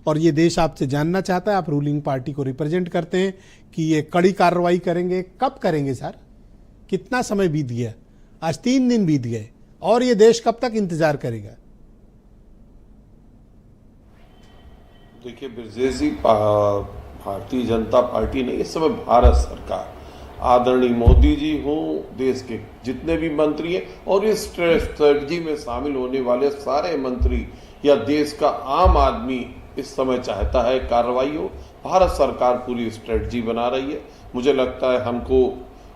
और ये देश आपसे जानना चाहता है, आप रूलिंग पार्टी को रिप्रेजेंट करते हैं, कि ये कड़ी कार्रवाई करेंगे। कब करेंगे सर? कितना समय बीत गया? आज 3 दिन बीत गए और ये देश कब तक इंतजार करेगा? देखिए ब्रजेश जी, भारतीय जनता पार्टी नहीं, इस समय भारत सरकार, आदरणीय मोदी जी हों, देश के जितने भी मंत्री हैं और इस स्ट्रेटजी में शामिल होने वाले सारे मंत्री या देश का आम आदमी इस समय चाहता है कार्रवाई हो। भारत सरकार पूरी स्ट्रेटजी बना रही है। मुझे लगता है हमको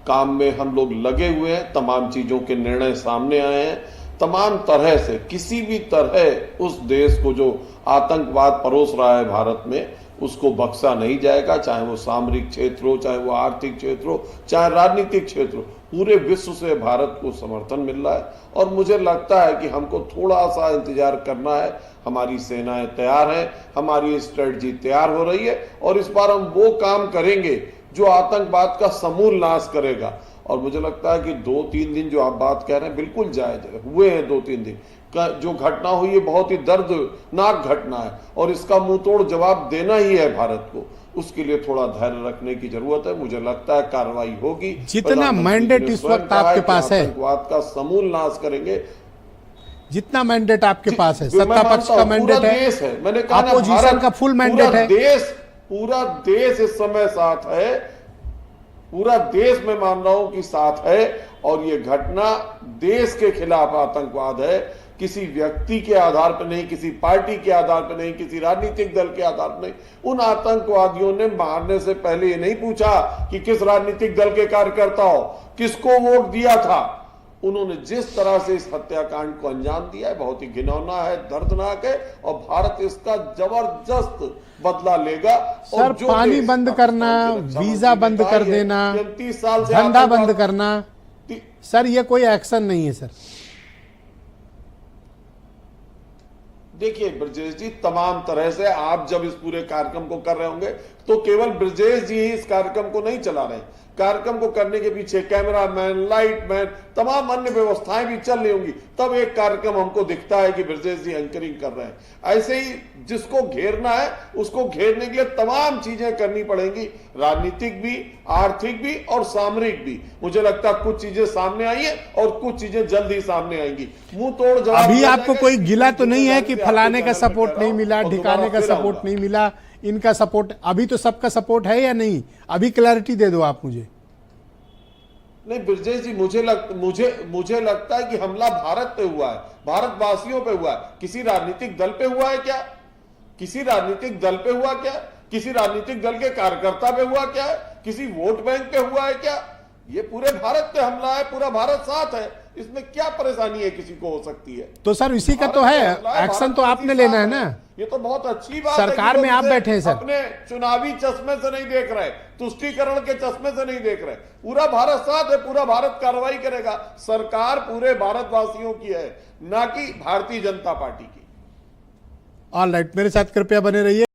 काम में हम लोग लगे हुए हैं, तमाम चीज़ों के निर्णय सामने आए हैं। तमाम तरह से किसी भी तरह उस देश को जो आतंकवाद परोस रहा है भारत में, उसको बख्शा नहीं जाएगा, चाहे वो सामरिक क्षेत्र हो, चाहे वो आर्थिक क्षेत्र हो, चाहे राजनीतिक क्षेत्र हो। पूरे विश्व से भारत को समर्थन मिल रहा है और मुझे लगता है कि हमको थोड़ा सा इंतजार करना है। हमारी सेनाएं तैयार हैं, हमारी स्ट्रेटजी तैयार हो रही है और इस बार हम वो काम करेंगे जो आतंकवाद का समूल नाश करेगा। और मुझे लगता है कि 2-3 दिन जो आप बात कह रहे हैं बिल्कुल जायज हुए हैं। 2-3 दिन का जो घटना हुई है बहुत ही दर्दनाक घटना है और इसका मुंह तोड़ जवाब देना ही है भारत को। उसके लिए थोड़ा धैर्य रखने की जरूरत है। मुझे लगता है कार्रवाई होगी। जितना मैंडेट इस वक्त आपके पास है, आतंकवाद का समूल नाश करेंगे। जितना मैंडेट आपके पास है, सत्ता पक्ष का मैंडेट है, मैंने कहा अपोजिशन का फुल मैंडेट है, पूरा देश इस समय साथ है, पूरा देश में मान रहा हूं कि साथ है। और ये घटना देश के खिलाफ आतंकवाद है, किसी व्यक्ति के आधार पर नहीं, किसी पार्टी के आधार पर नहीं, किसी राजनीतिक दल के आधार पर नहीं। उन आतंकवादियों ने मारने से पहले ये नहीं पूछा कि किस राजनीतिक दल के कार्यकर्ता हो, किसको वोट दिया था। उन्होंने जिस तरह से इस हत्याकांड को अंजाम दिया है बहुत ही घिनौना है, दर्दनाक है और भारत इसका जबरदस्त बदला लेगा। सर, पानी बंद करना, वीजा बंद कर देना, 30 साल से धंधा बंद करना, सर ये कोई एक्शन नहीं है सर। देखिए ब्रजेश जी, तमाम तरह से आप जब इस पूरे कार्यक्रम को कर रहे होंगे तो केवल ब्रजेश जी ही इस कार्यक्रम को नहीं चला रहे। कार्यक्रम को करने के पीछे कैमरामैन, लाइटमैन, तमाम अन्य व्यवस्थाएं भी चल रही होंगी, तब एक कार्यक्रम हमको दिखता है कि ब्रजेश जी एंकरिंग कर रहे हैं। ऐसे ही जिसको घेरना है उसको घेरने के लिए तमाम चीजें करनी पड़ेंगी, राजनीतिक भी, आर्थिक भी और सामरिक भी। मुझे लगता है कुछ चीजें सामने आई है और कुछ चीजें जल्द ही सामने आएंगी। मुंह तोड़ जवाब अभी आपको कोई गिला तो नहीं है कि फलाने का सपोर्ट नहीं मिला, ठिकाने का सपोर्ट नहीं मिला, इनका सपोर्ट? अभी तो सबका सपोर्ट है या नहीं? अभी क्लैरिटी दे दो आप मुझे। नहीं ब्रजेश जी, मुझे लगता है कि हमला भारत पे हुआ है, भारतवासियों पे हुआ है। किसी राजनीतिक दल पे हुआ है क्या? किसी राजनीतिक दल पे हुआ क्या? किसी राजनीतिक दल के कार्यकर्ता पे हुआ क्या? किसी वोट बैंक पे हुआ है क्या? ये पूरे भारत पे हमला है, पूरा भारत साथ है। इसमें क्या परेशानी है किसी को हो सकती है? तो सर इसी का तो है, एक्शन तो आपने लेना है ना। ये तो बहुत अच्छी बात सरकार है में आप बैठे हैं सर, अपने चुनावी चश्मे से नहीं देख रहे, तुष्टीकरण के चश्मे से नहीं देख रहे। पूरा भारत साथ है, पूरा भारत कार्रवाई करेगा। सरकार पूरे भारतवासियों की है, ना कि भारतीय जनता पार्टी की। ऑल राइट, मेरे साथ कृपया बने रहिए।